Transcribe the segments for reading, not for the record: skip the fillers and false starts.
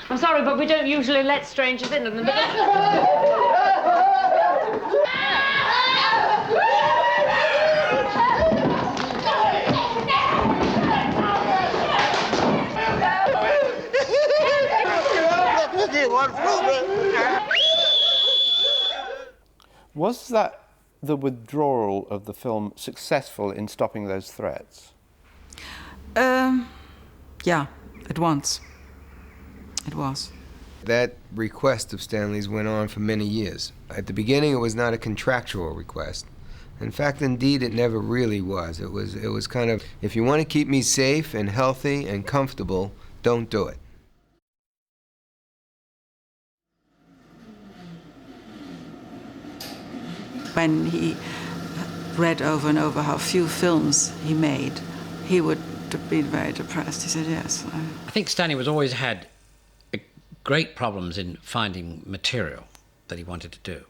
I'm sorry, but we don't usually let strangers in. Was that the withdrawal of the film successful in stopping those threats? Yeah, it was. It was. That request of Stanley's went on for many years. At the beginning, it was not a contractual request. In fact, indeed, it never really was. It was kind of, if you want to keep me safe and healthy and comfortable, don't do it. When he read over and over how few films he made, he would have been very depressed. He said, yes. I think Stanley was always had great problems in finding material that he wanted to do.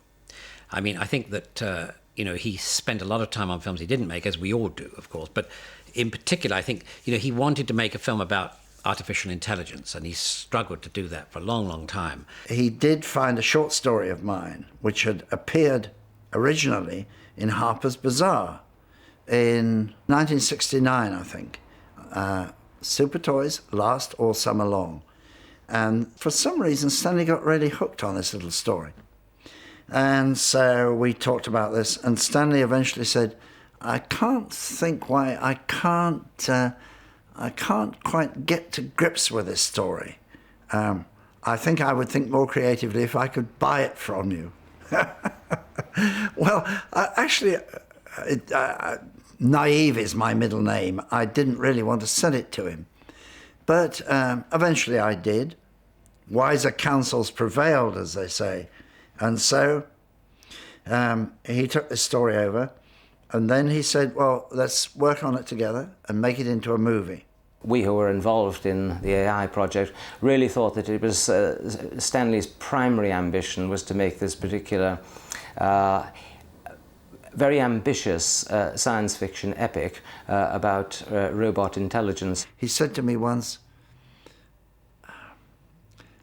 I mean, I think that, he spent a lot of time on films he didn't make, as we all do, of course. But in particular, I think, he wanted to make a film about artificial intelligence, and he struggled to do that for a long, long time. He did find a short story of mine, which had appeared originally in Harper's Bazaar in 1969, I think. Super Toys Last All Summer Long. And for some reason, Stanley got really hooked on this little story. And so we talked about this, and Stanley eventually said, I can't think why I can't quite get to grips with this story. I think I would think more creatively if I could buy it from you. Well, actually, Naive is my middle name. I didn't really want to send it to him. But eventually I did. Wiser counsels prevailed, as they say. And so he took this story over, and then he said, well, let's work on it together and make it into a movie. We who were involved in the AI project really thought that it was Stanley's primary ambition was to make this particular very ambitious science fiction epic about robot intelligence. He said to me once,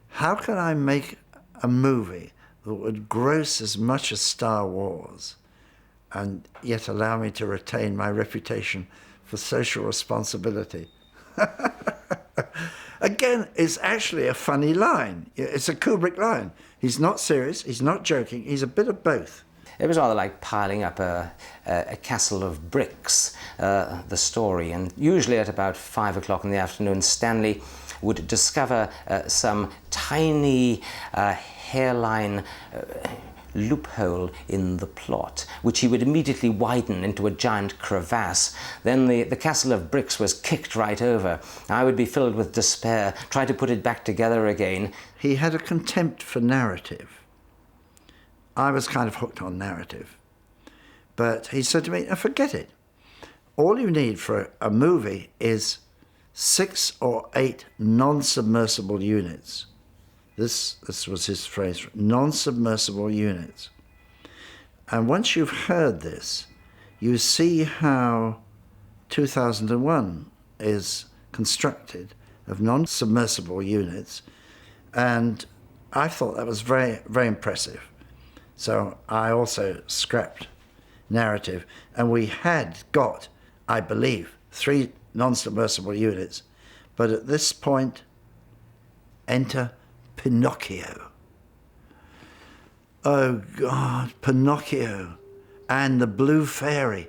how can I make a movie that would gross as much as Star Wars and yet allow me to retain my reputation for social responsibility? Again, it's actually a funny line. It's a Kubrick line. He's not serious, he's not joking, he's a bit of both. It was rather like piling up a castle of bricks, the story. And usually at about 5 o'clock in the afternoon, Stanley would discover some tiny hairline loophole in the plot, which he would immediately widen into a giant crevasse. Then the castle of bricks was kicked right over. I would be filled with despair, try to put it back together again. He had a contempt for narrative. I was kind of hooked on narrative. But he said to me, forget it. All you need for a movie is 6 or 8 non-submersible units. This was his phrase, non-submersible units. And once you've heard this, you see how 2001 is constructed of non-submersible units. And I thought that was very, very impressive. So I also scrapped narrative. And we had got, I believe, 3 non-submersible units. But at this point, enter Pinocchio. Oh God, Pinocchio and the Blue Fairy.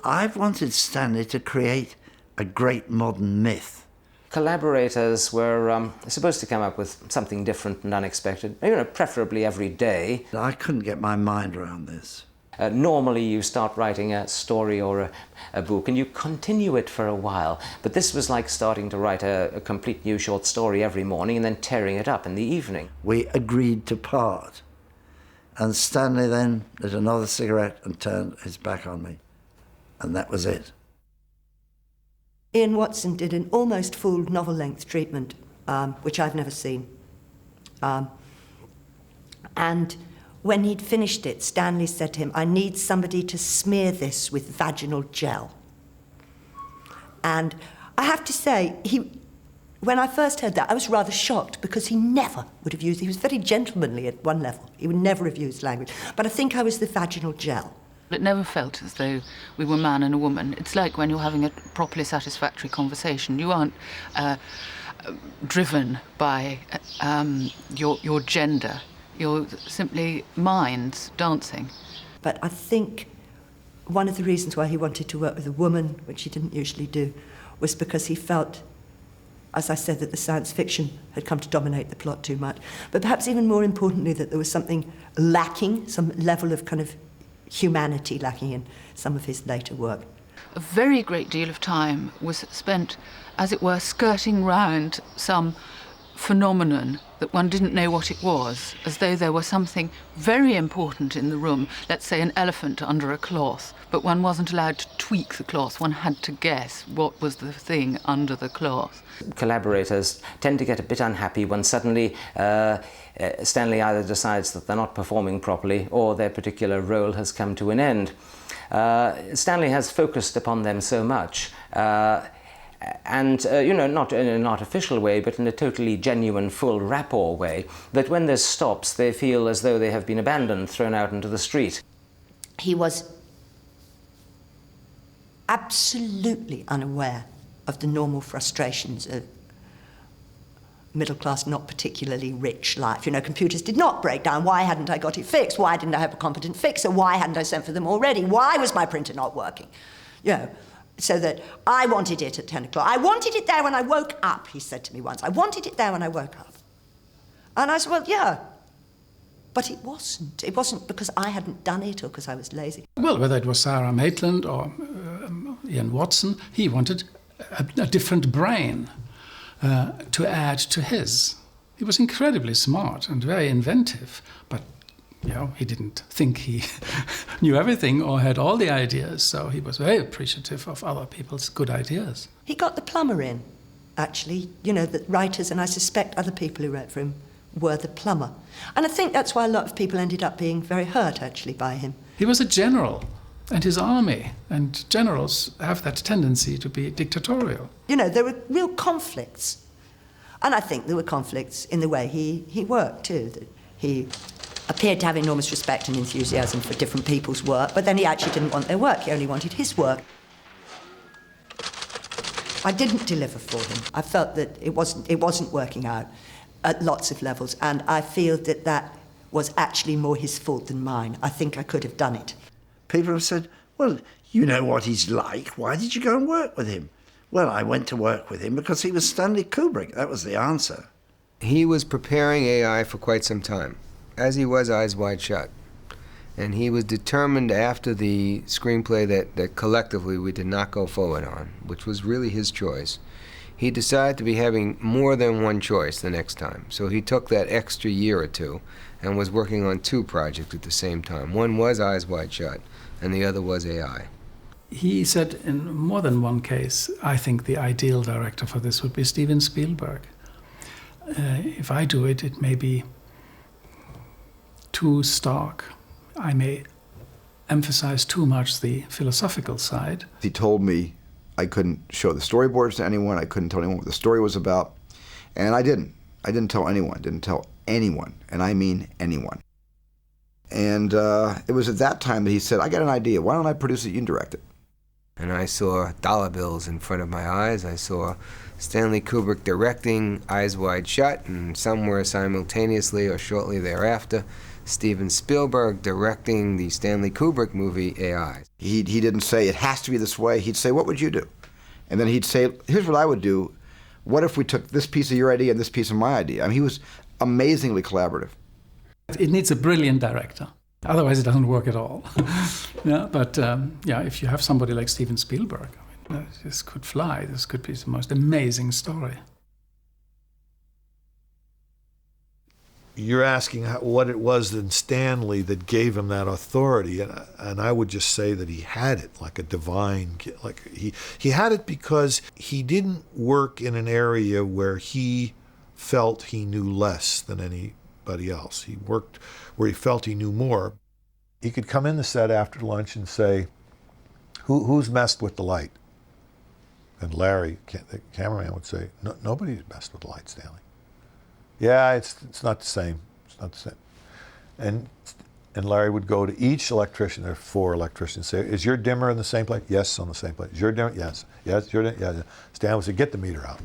I've wanted Stanley to create a great modern myth. Collaborators were supposed to come up with something different and unexpected, preferably every day. I couldn't get my mind around this. Normally you start writing a story or a book and you continue it for a while, but this was like starting to write a complete new short story every morning and then tearing it up in the evening. We agreed to part, and Stanley then lit another cigarette and turned his back on me, and that was it. Ian Watson did an almost full novel-length treatment, which I've never seen. And when he'd finished it, Stanley said to him, I need somebody to smear this with vaginal gel. And I have to say, When I first heard that, I was rather shocked because he never would have used... He was very gentlemanly at one level. He would never have used language. But I think I was the vaginal gel. It never felt as though we were man and a woman. It's like when you're having a properly satisfactory conversation. You aren't driven by your gender. You're simply minds dancing. But I think one of the reasons why he wanted to work with a woman, which he didn't usually do, was because he felt, as I said, that the science fiction had come to dominate the plot too much. But perhaps even more importantly, that there was something lacking, some level of kind of humanity lacking in some of his later work. A very great deal of time was spent, as it were, skirting round some phenomenon that one didn't know what it was, as though there was something very important in the room, let's say an elephant under a cloth, but one wasn't allowed to tweak the cloth. One had to guess what was the thing under the cloth. Collaborators tend to get a bit unhappy when suddenly Stanley either decides that they're not performing properly or their particular role has come to an end. Stanley has focused upon them so much, and, not in an artificial way, but in a totally genuine, full rapport way, that when there's stops, they feel as though they have been abandoned, thrown out into the street. He was absolutely unaware of the normal frustrations of middle-class, not particularly rich life. Computers did not break down. Why hadn't I got it fixed? Why didn't I have a competent fixer? Why hadn't I sent for them already? Why was my printer not working? So that I wanted it at 10 o'clock. I wanted it there when I woke up, he said to me once. I wanted it there when I woke up. And I said, well, yeah. But it wasn't. It wasn't because I hadn't done it or because I was lazy. Well, whether it was Sarah Maitland or Ian Watson, he wanted a different brain to add to his. He was incredibly smart and very inventive, but he didn't think he knew everything or had all the ideas, so he was very appreciative of other people's good ideas. He got the plumber in, actually. The writers, and I suspect other people who wrote for him, were the plumber. And I think that's why a lot of people ended up being very hurt, actually, by him. He was a general, and his army, and generals have that tendency to be dictatorial. There were real conflicts. And I think there were conflicts in the way he worked, too. That he appeared to have enormous respect and enthusiasm for different people's work, but then he actually didn't want their work. He only wanted his work. I didn't deliver for him. I felt that it wasn't working out at lots of levels, and I feel that was actually more his fault than mine. I think I could have done it. People have said, well, you know what he's like. Why did you go and work with him? Well, I went to work with him because he was Stanley Kubrick. That was the answer. He was preparing AI for quite some time, as he was Eyes Wide Shut. And he was determined after the screenplay that collectively we did not go forward on, which was really his choice. He decided to be having more than one choice the next time. So he took that extra year or two and was working on two projects at the same time. One was Eyes Wide Shut, and the other was AI. He said in more than one case, I think the ideal director for this would be Steven Spielberg. If I do it, it may be too stark. I may emphasize too much the philosophical side. He told me I couldn't show the storyboards to anyone. I couldn't tell anyone what the story was about. And I didn't. I didn't tell anyone. Didn't tell anyone. And I mean anyone. And it was at that time that he said, I got an idea. Why don't I produce it? You can direct it. And I saw dollar bills in front of my eyes. I saw Stanley Kubrick directing Eyes Wide Shut, and somewhere simultaneously or shortly thereafter, Steven Spielberg directing the Stanley Kubrick movie AI. He didn't say, it has to be this way. He'd say, what would you do? And then he'd say, here's what I would do. What if we took this piece of your idea and this piece of my idea? I mean, he was amazingly collaborative. It needs a brilliant director. Otherwise, it doesn't work at all. But if you have somebody like Steven Spielberg, this could fly. This could be the most amazing story. You're asking what it was in Stanley that gave him that authority, and I would just say that he had it like a divine, like he had it because he didn't work in an area where he felt he knew less than anybody else. He worked where he felt he knew more. He could come in the set after lunch and say, who's messed with the light? And Larry, the cameraman, would say, no, nobody messed with the light, Stanley. Yeah, it's not the same. It's not the same. And Larry would go to each electrician, there are 4 electricians, say, is your dimmer in the same place? Yes, on the same place. Is your dimmer? Yes. Yes, your dimmer? Yeah. Stanley would say, get the meter out.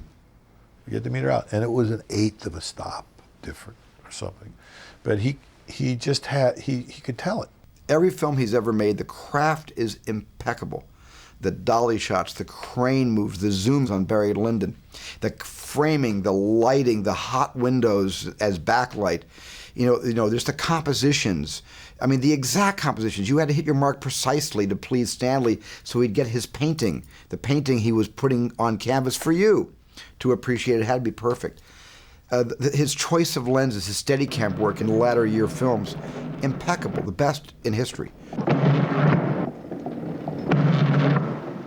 Get the meter out. And it was an 1/8 of a stop different or something. But he just had, he could tell it. Every film he's ever made, the craft is impeccable. The dolly shots, the crane moves, the zooms on Barry Lyndon, the framing, the lighting, the hot windows as backlight. You know, there's the compositions. I mean, the exact compositions. You had to hit your mark precisely to please Stanley so he'd get his painting, the painting he was putting on canvas for you to appreciate. It had to be perfect. His choice of lenses, his Steadicam work in latter year films, impeccable, the best in history.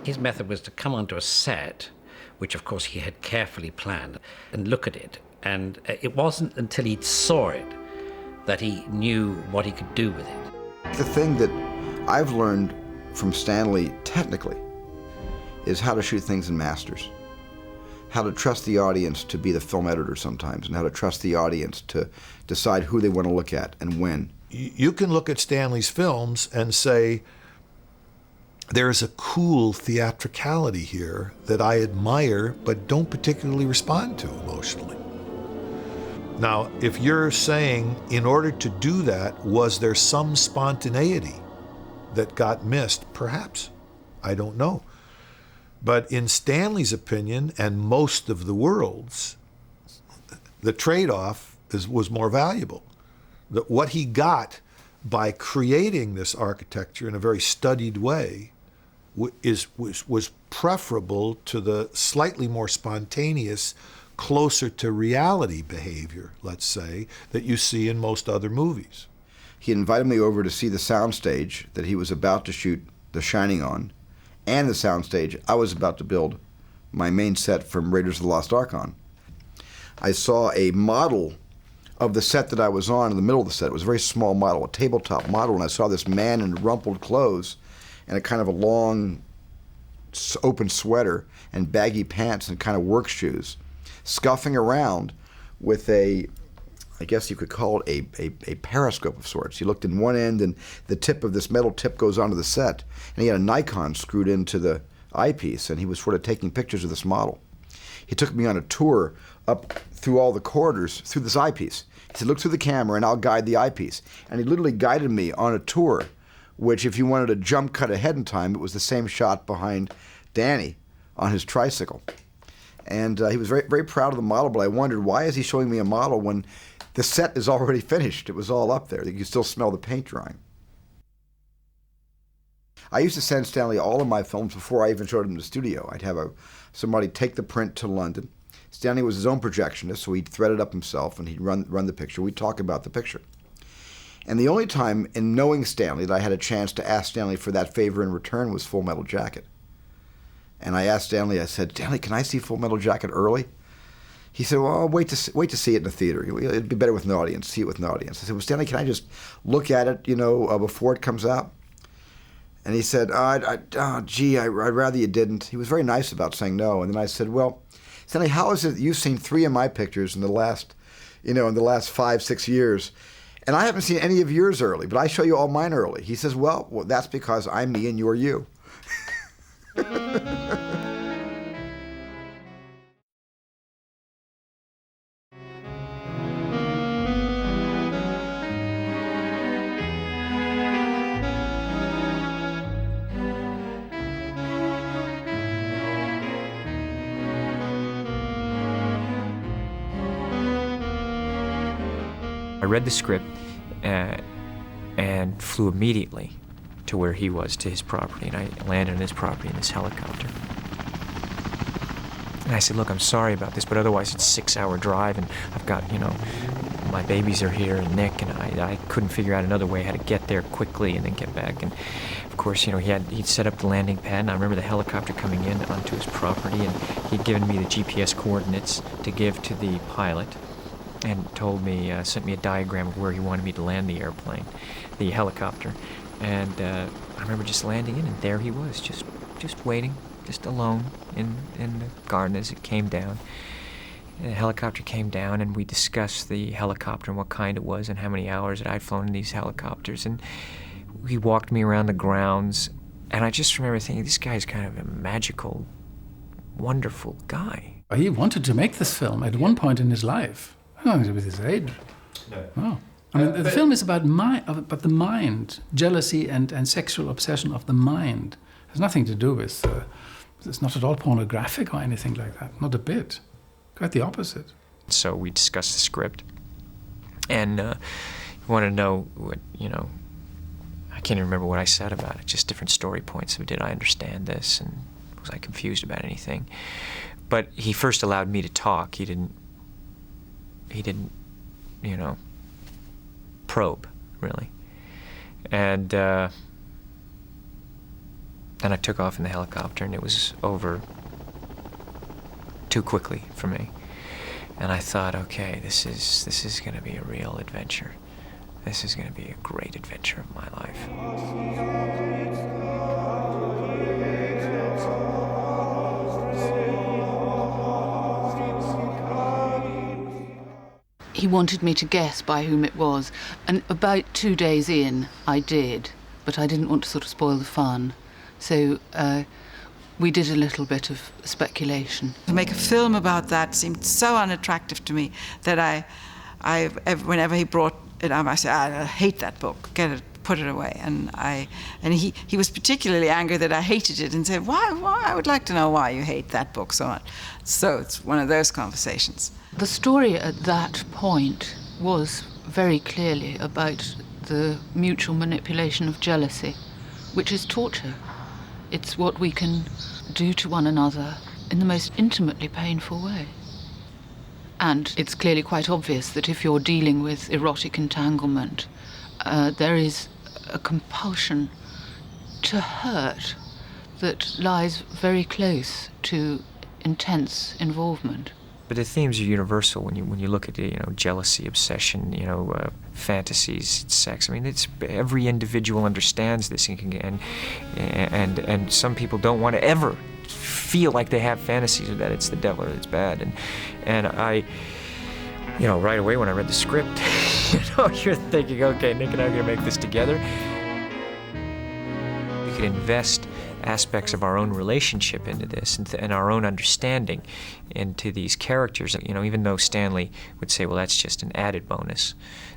His method was to come onto a set, which of course he had carefully planned, and look at it. And it wasn't until he saw it that he knew what he could do with it. The thing that I've learned from Stanley technically is how to shoot things in masters. How to trust the audience to be the film editor sometimes, and how to trust the audience to decide who they want to look at and when. You can look at Stanley's films and say, there's a cool theatricality here that I admire but don't particularly respond to emotionally. Now, if you're saying, in order to do that, was there some spontaneity that got missed? Perhaps. I don't know. But in Stanley's opinion, and most of the world's, the trade-off was more valuable. That what he got by creating this architecture in a very studied way was preferable to the slightly more spontaneous, closer to reality behavior, let's say, that you see in most other movies. He invited me over to see the soundstage that he was about to shoot The Shining on, and the soundstage I was about to build my main set from Raiders of the Lost Ark on. I saw a model of the set that I was on in the middle of the set. It was a very small model, a tabletop model, and I saw this man in rumpled clothes and a kind of a long open sweater and baggy pants and kind of work shoes, scuffing around with a, I guess you could call it a periscope of sorts. He looked in one end and the tip of this metal tip goes onto the set, and he had a Nikon screwed into the eyepiece, and he was sort of taking pictures of this model. He took me on a tour up through all the corridors through this eyepiece. He said, look through the camera and I'll guide the eyepiece. And he literally guided me on a tour, which if you wanted a jump cut ahead in time, it was the same shot behind Danny on his tricycle. And he was very, very proud of the model, but I wondered, why is he showing me a model when the set is already finished? It was all up there. You could still smell the paint drying. I used to send Stanley all of my films before I even showed him in the studio. I'd have somebody take the print to London. Stanley was his own projectionist, so he'd thread it up himself and he'd run the picture. We'd talk about the picture. And the only time in knowing Stanley that I had a chance to ask Stanley for that favor in return was Full Metal Jacket. And I asked Stanley, I said, Stanley, can I see Full Metal Jacket early? He said, well, I'll wait to see it in the theater. It'd be better with an audience, see it with an audience. I said, well, Stanley, can I just look at it, before it comes out? And he said, gee, I'd rather you didn't. He was very nice about saying no. And then I said, well, Stanley, how is it that you've seen 3 of my pictures in the last 5-6 years, and I haven't seen any of yours early, but I show you all mine early? He says, well, that's because I'm me and you're you. I read the script and flew immediately to where he was, to his property, and I landed on his property in this helicopter. And I said, look, I'm sorry about this, but otherwise it's a 6-hour drive, and I've got, my babies are here, and Nick, and I couldn't figure out another way how to get there quickly and then get back. And of course, he'd set up the landing pad, and I remember the helicopter coming in onto his property, and he'd given me the GPS coordinates to give to the pilot, and sent me a diagram of where he wanted me to land the airplane, the helicopter. And I remember just landing in, and there he was, just waiting just alone in the garden as it came down. And the helicopter came down, and we discussed the helicopter and what kind it was and how many hours that I'd flown in these helicopters. And he walked me around the grounds, and I just remember thinking, this guy's kind of a magical, wonderful guy. He wanted to make this film at one point in his life. I don't think with his age. No. I mean, the film is about the mind, jealousy and sexual obsession of the mind. It has nothing to do with, it's not at all pornographic or anything like that, not a bit. Quite the opposite. So we discussed the script, and he wanted to know what, I can't even remember what I said about it, just different story points of did I understand this and was I confused about anything. But he first allowed me to talk. He didn't, probe, really. And then I took off in the helicopter, and it was over too quickly for me. And I thought, okay, this is going to be a real adventure. This is going to be a great adventure of my life. He wanted me to guess by whom it was, and about 2 days in, I did, but I didn't want to sort of spoil the fun. So we did a little bit of speculation. To make a film about that seemed so unattractive to me that whenever he brought it up, I said, I hate that book, get it, put it away. And he was particularly angry that I hated it and said, why, I would like to know why you hate that book so much. So it's one of those conversations. The story at that point was very clearly about the mutual manipulation of jealousy, which is torture. It's what we can do to one another in the most intimately painful way. And it's clearly quite obvious that if you're dealing with erotic entanglement, there is a compulsion to hurt that lies very close to intense involvement. But the themes are universal when you look at jealousy, obsession, fantasies, sex. I mean, it's every individual understands this, and some people don't want to ever feel like they have fantasies or that it's the devil or it's bad. And I, right away when I read the script, you're thinking, okay, Nick and I are going to make this together. We could invest aspects of our own relationship into this and our own understanding into these characters. Even though Stanley would say, well, that's just an added bonus,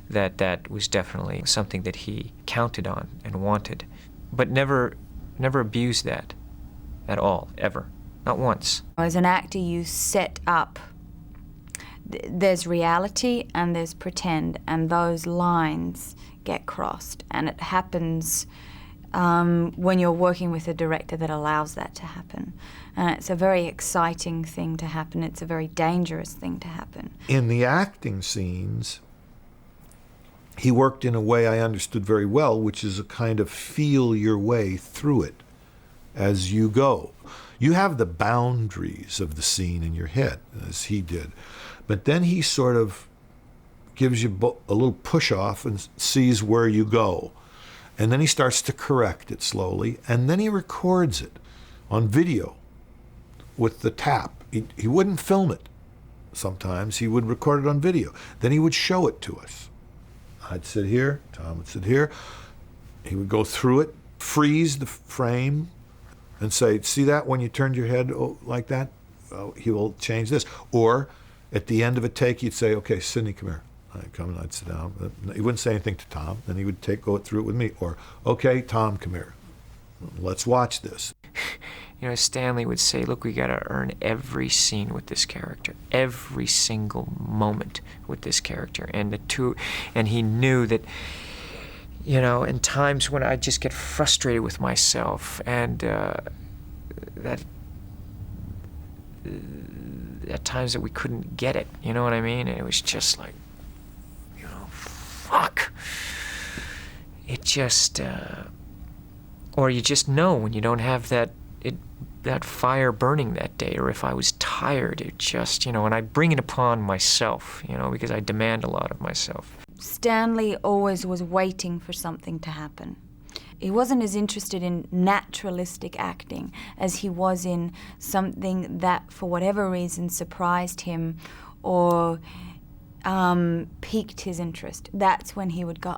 that was definitely something that he counted on and wanted, but never abused that at all, ever, not once. As an actor, you set up, there's reality and there's pretend, and those lines get crossed, and it happens when you're working with a director that allows that to happen. And it's a very exciting thing to happen. It's a very dangerous thing to happen. In the acting scenes, he worked in a way I understood very well, which is a kind of feel your way through it as you go. You have the boundaries of the scene in your head, as he did. But then he sort of gives you a little push off and sees where you go. And then he starts to correct it slowly, and then he records it on video with the tap. He wouldn't film it sometimes. He would record it on video. Then he would show it to us. I'd sit here, Tom would sit here. He would go through it, freeze the frame, and say, see that when you turned your head like that? He will change this. Or at the end of a take, he'd say, okay, Sidney, come here. I'd come and I'd sit down. He wouldn't say anything to Tom. Then he would go through it with me. Or, okay, Tom, come here. Let's watch this. Stanley would say, look, we got to earn every scene with this character, every single moment with this character. And he knew that, in times when I'd just get frustrated with myself and that at times that we couldn't get it, you know what I mean? And it was just like, fuck. It just, or you just know when you don't have that fire burning that day, or if I was tired, it just, and I bring it upon myself, because I demand a lot of myself. Stanley always was waiting for something to happen. he wasn't as interested in naturalistic acting as he was in something that, for whatever reason, surprised him or piqued his interest. That's when he would go,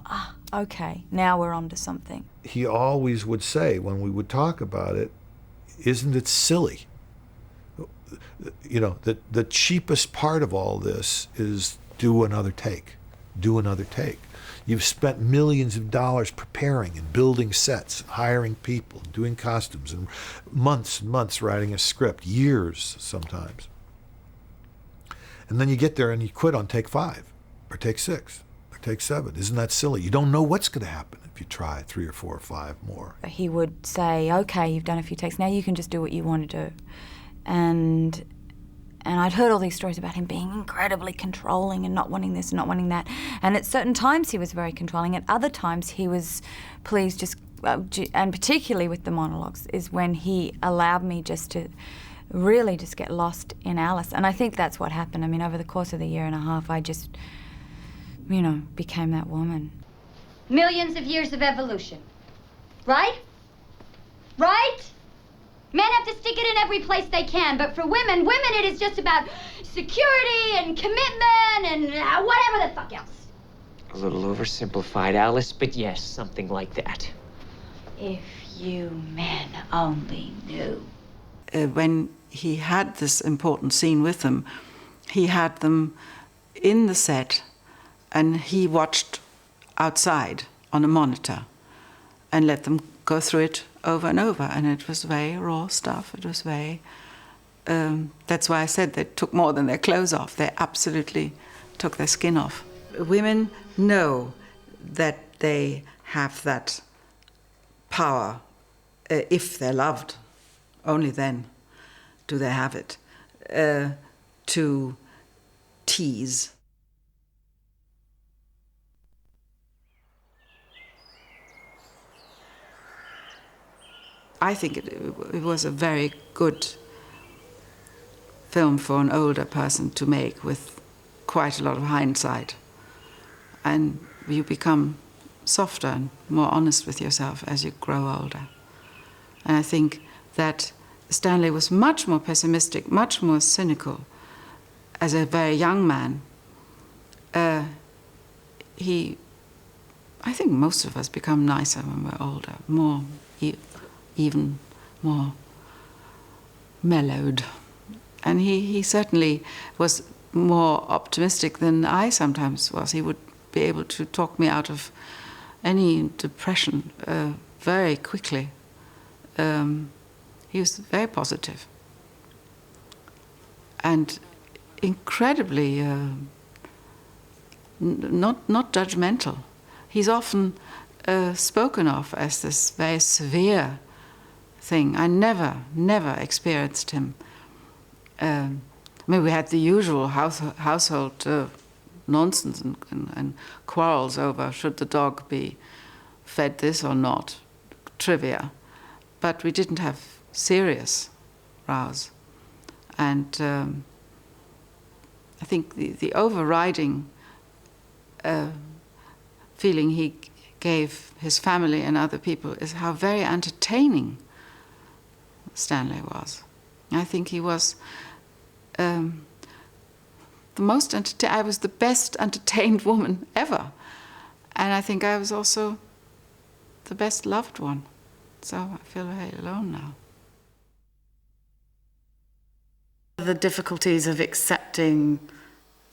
okay, now we're onto something. He always would say, when we would talk about it, isn't it silly? You know, the cheapest part of all this is do another take. Do another take. You've spent millions of dollars preparing and building sets, hiring people, doing costumes, and months writing a script, years sometimes. And then you get there and you quit on take 5, or take 6, or take 7. Isn't that silly? You don't know what's going to happen if you try 3 or 4 or 5 more. He would say, okay, you've done a few takes, now you can just do what you want to do. And I'd heard all these stories about him being incredibly controlling and not wanting this and not wanting that. And at certain times he was very controlling. At other times he was, please just, and particularly with the monologues, is when he allowed me just to really just get lost in Alice. And I think that's what happened. I mean, over the course of the year and a half, I just, you know, became that woman. Millions of years of evolution. Right? Right? Men have to stick it in every place they can, but for women it is just about security and commitment and whatever the fuck else. A little oversimplified, Alice, but yes, something like that. If you men only knew. When he had this important scene with them, he had them in the set and he watched outside on a monitor and let them go through it over and over, and it was very raw stuff. It was very, that's why I said they took more than their clothes off. They absolutely took their skin off. Women know that they have that power if they're loved. Only then do they have it, to tease. I think it was a very good film for an older person to make with quite a lot of hindsight. And you become softer and more honest with yourself as you grow older. And I think that Stanley was much more pessimistic, much more cynical as a very young man. I think most of us become nicer when we're older, more even more mellowed. And he certainly was more optimistic than I sometimes was. He would be able to talk me out of any depression very quickly. He was very positive and incredibly not judgmental. He's often spoken of as this very severe thing. I never experienced him. I mean, we had the usual household nonsense and quarrels over should the dog be fed this or not, trivia. But we didn't have serious rows. And I think the overriding feeling he gave his family and other people is how very entertaining Stanley was. I think he was I was the best entertained woman ever. And I think I was also the best loved one. So I feel very alone now. The difficulties of accepting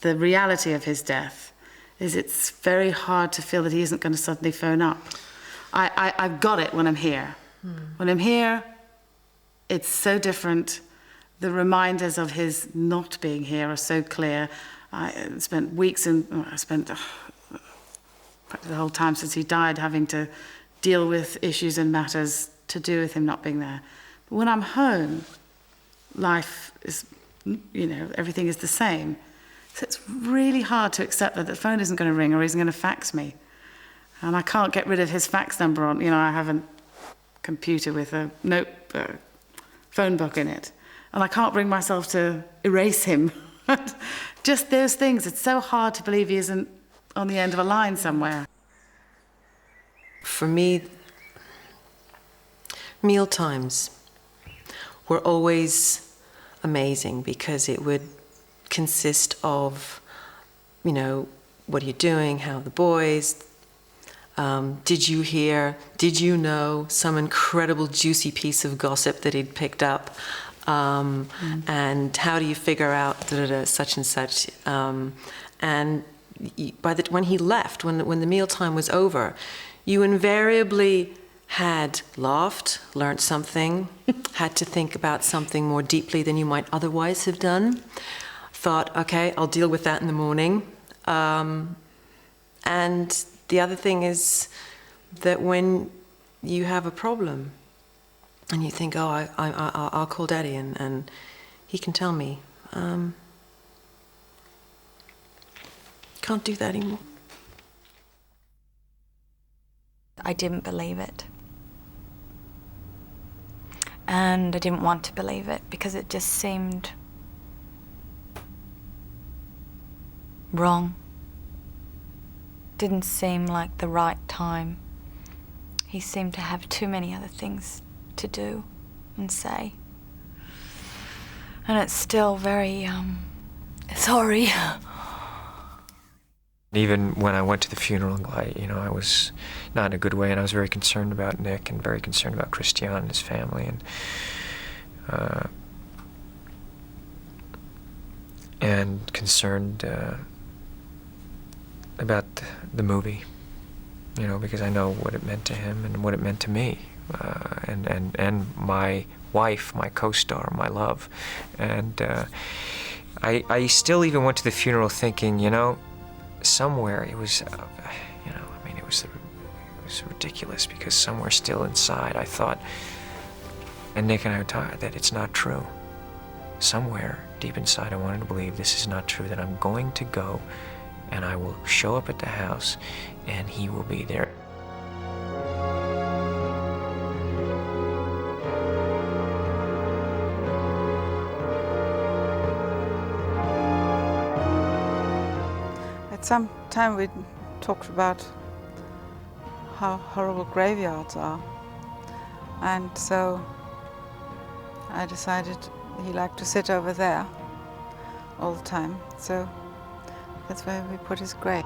the reality of his death is it's very hard to feel that he isn't going to suddenly phone up. I've got it when I'm here. When I'm here, it's so different. The reminders of his not being here are so clear. I spent weeks practically the whole time since he died having to deal with issues and matters to do with him not being there. But when I'm home, life is, everything is the same. So it's really hard to accept that the phone isn't going to ring or he's going to fax me. And I can't get rid of his fax number on, I have a computer with a phone book in it. And I can't bring myself to erase him. Just those things. It's so hard to believe he isn't on the end of a line somewhere. For me, Meal times were always amazing because it would consist of, you know, what are you doing? How are the boys? Did you hear? Did you know some incredible juicy piece of gossip that he'd picked up? And how do you figure out such and such? And when he left, when the mealtime was over, you invariably had laughed, learnt something, had to think about something more deeply than you might otherwise have done, thought, okay, I'll deal with that in the morning. And the other thing is that when you have a problem and you think, oh, I'll call Daddy and he can tell me, can't do that anymore. I didn't believe it. And I didn't want to believe it because it just seemed wrong. Didn't seem like the right time. He seemed to have too many other things to do and say. And it's still very, sorry. Even when I went to the funeral, I was not in a good way, and I was very concerned about Nick and very concerned about Christian and his family, and concerned about the movie, because I know what it meant to him and what it meant to me, and my wife, my co-star, my love, and I still even went to the funeral thinking, somewhere it was, it was ridiculous because somewhere still inside I thought, and Nick and I were talking, that it's not true. Somewhere deep inside I wanted to believe this is not true, that I'm going to go and I will show up at the house and he will be there. At some time we talked about how horrible graveyards are, and so I decided he liked to sit over there all the time, so that's where we put his grave.